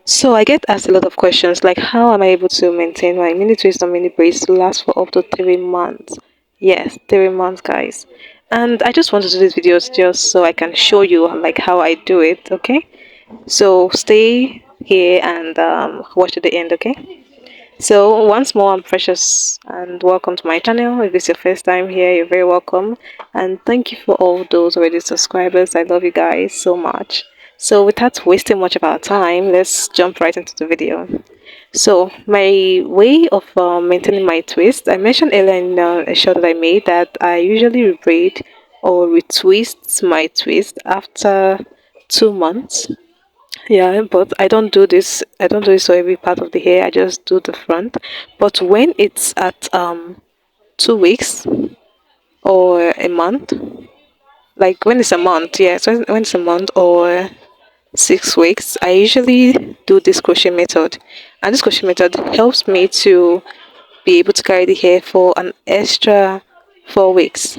So I get asked a lot of questions like how am I able to maintain my mini twist and mini braids to last for up to 3 months? Yes, 3 months, guys. And I just want to do these videos just so I can show you like how I do it. Okay, so stay here and watch to the end. Okay. So once more, I'm Precious, and welcome to my channel. If it's your first time here, you're very welcome, and thank you for all those already subscribers. I love you guys so much. So without wasting much of our time, let's jump right into the video. So my way of maintaining my twist, I mentioned earlier in a shot that I made that I usually rebraid or retwist my twist after 2 months. Yeah, but I don't do this. I don't do this for every part of the hair. I just do the front. But when it's at 2 weeks or a month, like when it's a month, yes, when it's a month or 6 weeks, I usually do this crochet method, and this crochet method helps me to be able to carry the hair for an extra 4 weeks.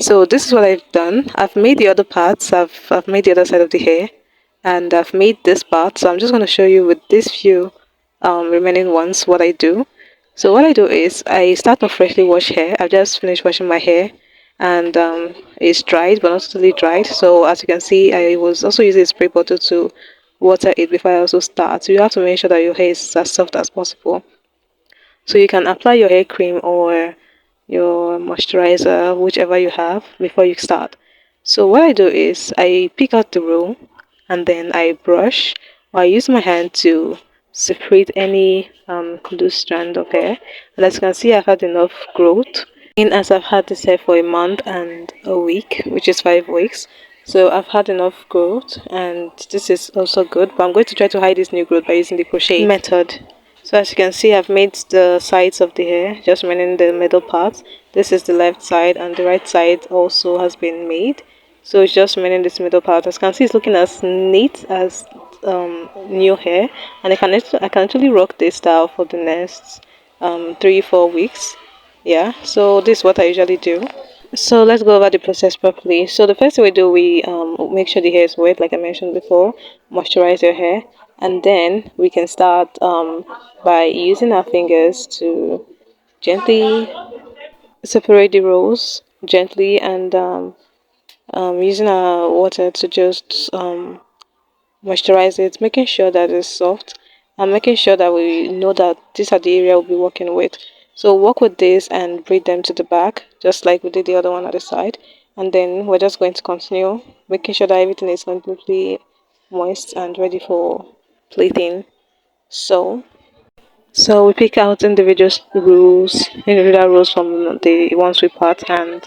So this is what I've done. I've made the other parts. I've made the other side of the hair, and I've made this part. So I'm just going to show you with these few remaining ones what I do. So what I do is I start off freshly washed hair. I've just finished washing my hair, and it's dried but not totally dried. So as you can see, I was also using a spray bottle to water it before I also start. So you have to make sure that your hair is as soft as possible. So you can apply your hair cream or your moisturizer, whichever you have, before you start. So what I do is I pick out the roll and then I brush or I use my hand to separate any loose strand of hair. And as you can see, I've had enough growth. In as I've had this hair for a month and a week, which is 5 weeks. So I've had enough growth and this is also good. But I'm going to try to hide this new growth by using the crochet method. So as you can see, I've made the sides of the hair, just remaining the middle part. This is the left side and the right side also has been made. So it's just remaining this middle part. As you can see, it's looking as neat as new hair. And I can actually rock this style for the next 3-4 weeks. Yeah, so this is what I usually do. So let's go over the process properly. So the first thing we do, we make sure the hair is wet, like I mentioned before, moisturize your hair, and then we can start by using our fingers to gently separate the rolls gently, and using our water to just moisturize it, making sure that it's soft and making sure that we know that these are the area we'll be working with. So work with this and braid them to the back, just like we did the other one at the side. And then we're just going to continue making sure that everything is completely moist and ready for plaiting. So we pick out individual rules from the ones we part and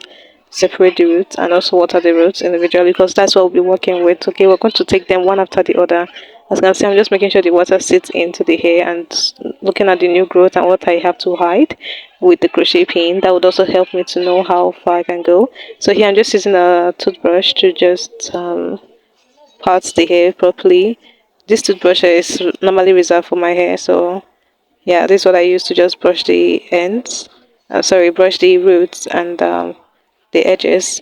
separate the roots and also water the roots individually because that's what we'll be working with. Okay, we're going to take them one after the other. As you can see, I'm just making sure the water sits into the hair and looking at the new growth and what I have to hide with the crochet pin. That would also help me to know how far I can go. So here I'm just using a toothbrush to just part the hair properly. This toothbrush is normally reserved for my hair, so yeah, this is what I use to just brush the ends. Brush the roots and the edges.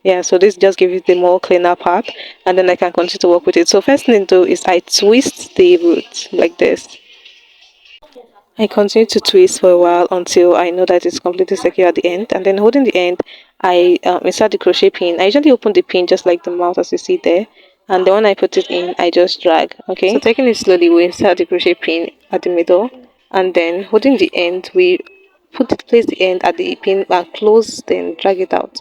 Yeah, so this just gives it the more cleaner part, and then I can continue to work with it. So first thing to do is I twist the roots like this. I continue to twist for a while until I know that it's completely secure at the end, and then holding the end, I insert the crochet pin. I usually open the pin just like the mouth as you see there, and then when I put it in, I just drag. Okay, so taking it slowly, we insert the crochet pin at the middle, and then holding the end, we place the end at the pin and close, then drag it out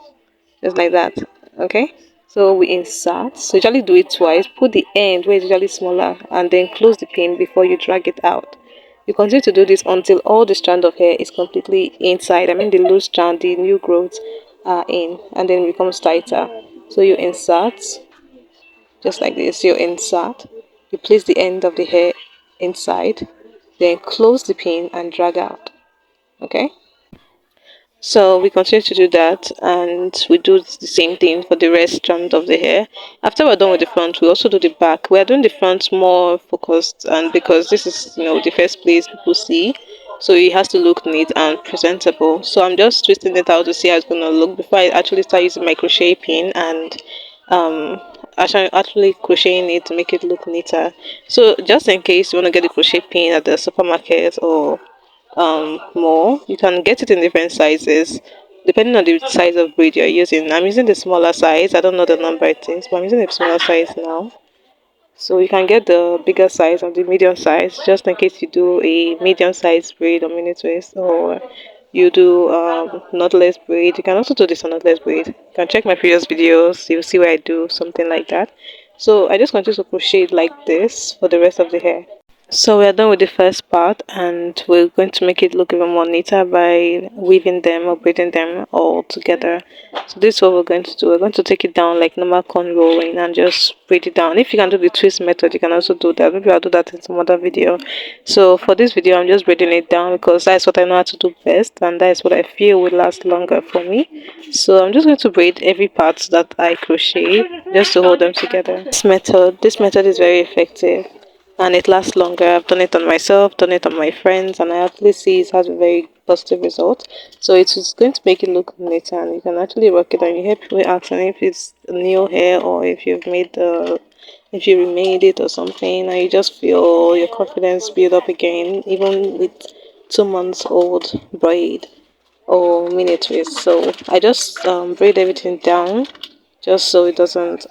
just like that. Okay, so we insert, so usually do it twice, put the end where it's usually smaller and then close the pin before you drag it out. You continue to do this until all the strand of hair is completely inside. I mean the loose strand, the new growths are in, and then it becomes tighter. So you insert just like this. You insert, you place the end of the hair inside, then close the pin and drag out. Okay, so we continue to do that, and we do the same thing for the rest strand of the hair. After we're done with the front, we also do the back. We are doing the front more focused, and because this is the first place people see, so it has to look neat and presentable. So I'm just twisting it out to see how it's gonna look before I actually start using my crochet pin and actually crocheting it to make it look neater. So just in case you want to get the crochet pin at the supermarket or more, you can get it in different sizes depending on the size of braid you're using. I'm using the smaller size. I don't know the number it is, but I'm using the smaller size now. So you can get the bigger size or the medium size just in case you do a medium size braid or mini twist, or you do knotless braid. You can also do this on knotless braid. You can check my previous videos. You'll see where I do something like that. So I just continue to crochet it like this for the rest of the hair. So we are done with the first part, and we're going to make it look even more neater by weaving them or braiding them all together. So this is what we're going to do. We're going to take it down like normal corn rolling and just braid it down. If you can do the twist method, you can also do that. Maybe I'll do that in some other video. So for this video, I'm just braiding it down because that's what I know how to do best, and that is what I feel will last longer for me. So I'm just going to braid every part that I crochet just to hold them together. This method is very effective and it lasts longer. I've done it on myself, done it on my friends, and I actually see it has a very positive result. So it is going to make it look neater, and you can actually work it on your hair. People asking if it's new hair or if you've made the if you remade it or something, and you just feel your confidence build up again, even with 2 months old braid or mini twist. So I just braid everything down just so it doesn't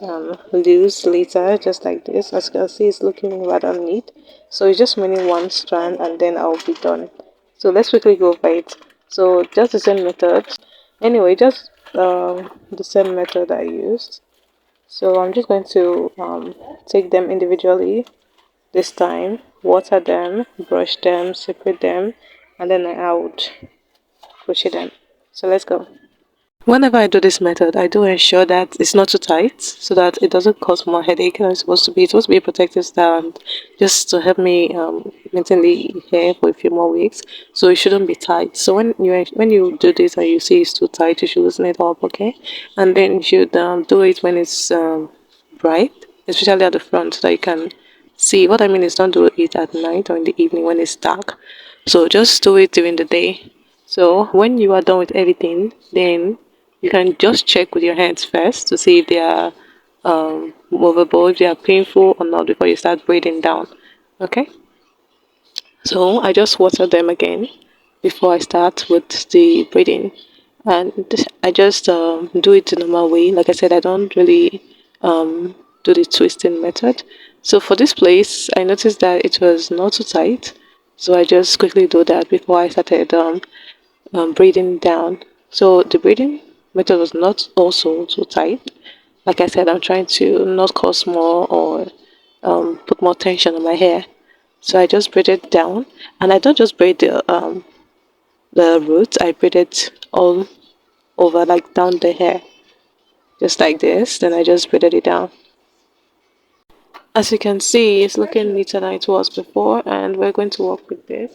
lose later, just like this. As you can see, it's looking rather neat. So it's just remaining one strand and then I'll be done. So let's quickly go over it. So just the same method. Anyway, just the same method I used. So I'm just going to take them individually this time, water them, brush them, separate them, and then I would crochet them. So let's go. Whenever I do this method, I do ensure that it's not too tight so that it doesn't cause more headache than it's supposed to be. It's supposed to be a protective style and just to help me maintain the hair for a few more weeks. So it shouldn't be tight. So when you do this and you see it's too tight, you should loosen it up, okay? And then you should do it when it's bright, especially at the front, so that you can see. What I mean is, don't do it at night or in the evening when it's dark. So just do it during the day. So when you are done with everything, then you can just check with your hands first to see if they are movable, if they are painful or not before you start braiding down. Okay, so I just water them again before I start with the braiding, and I just do it the normal way. Like I said, I don't really do the twisting method. So for this place, I noticed that it was not too tight, so I just quickly do that before I started braiding down. So the braiding method was not also too tight. Like I said, I'm trying to not cause more or put more tension on my hair. So I just braid it down, and I don't just braid the roots. I braid it all over, like down the hair, just like this. Then I just braided it down. As you can see, it's looking neater than it was before, and we're going to work with this.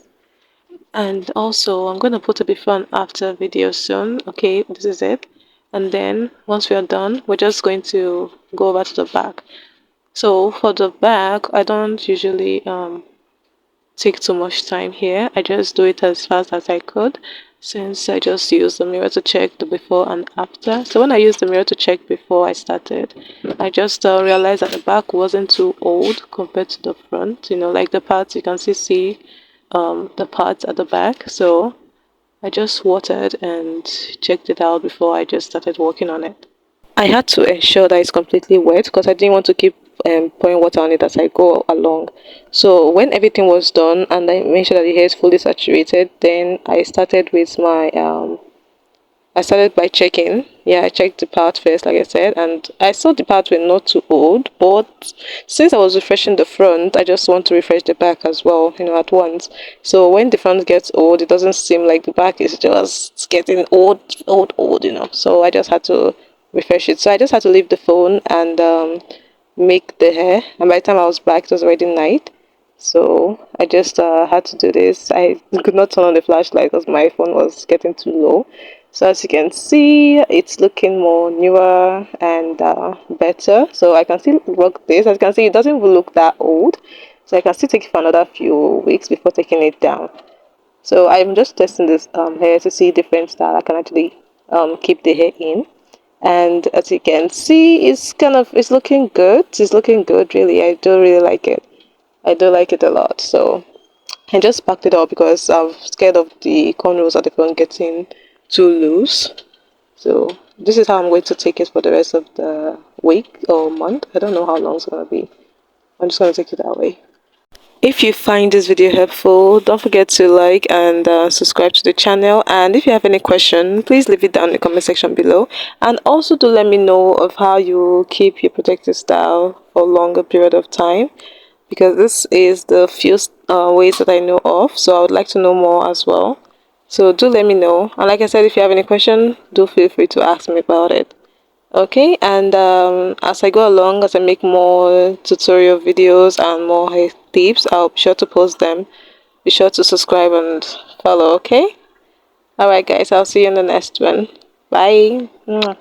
And also, I'm going to put a before and after video soon. Okay, this is it. And then once we are done, we're just going to go over to the back. So for the back, I don't usually take too much time here. I just do it as fast as I could, since I just use the mirror to check the before and after. So when I used the mirror to check before I started, I just realized that the back wasn't too old compared to the front. You know, like the parts you can see the parts at the back. So I just watered and checked it out before I just started working on it. I had to ensure that it's completely wet because I didn't want to keep pouring water on it as I go along. So when everything was done and I made sure that the hair is fully saturated, then I started with my I started by checking. Yeah, I checked the part first, like I said, and I saw the parts were not too old. But since I was refreshing the front, I just want to refresh the back as well, you know, at once. So when the front gets old, it doesn't seem like the back is just getting old, you know. So I just had to refresh it. So I just had to leave the phone and make the hair. And by the time I was back, it was already night. So I just had to do this. I could not turn on the flashlight because my phone was getting too low. So as you can see, it's looking more newer and better. So I can still rock this. As you can see, it doesn't even look that old. So I can still take it for another few weeks before taking it down. So I'm just testing this hair to see different style I can actually keep the hair in. And as you can see, it's looking good. It's looking good, really. I do really like it. I do like it a lot. So I just packed it up because I'm scared of the cornrows at the front getting too loose. So this is how I'm going to take it for the rest of the week or month. I don't know how long it's gonna be. I'm just gonna take it that way. If you find this video helpful, don't forget to like and subscribe to the channel. And if you have any question, please leave it down in the comment section below. And also do let me know of how you keep your protective style for a longer period of time, because this is the few ways that I know of. So I would like to know more as well. So do let me know. And like I said, if you have any question, do feel free to ask me about it. Okay, and as I go along, as I make more tutorial videos and more tips, I'll be sure to post them. Be sure to subscribe and follow. Okay, all right guys, I'll see you in the next one. Bye. Mwah.